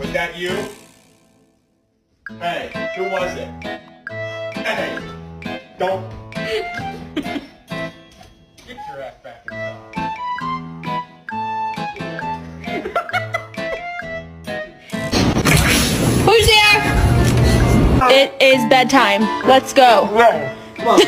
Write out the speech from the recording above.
Was that you? Hey, who was it? Hey, don't. Get your ass back inside. Who's there? It is bedtime. Let's go. Come on.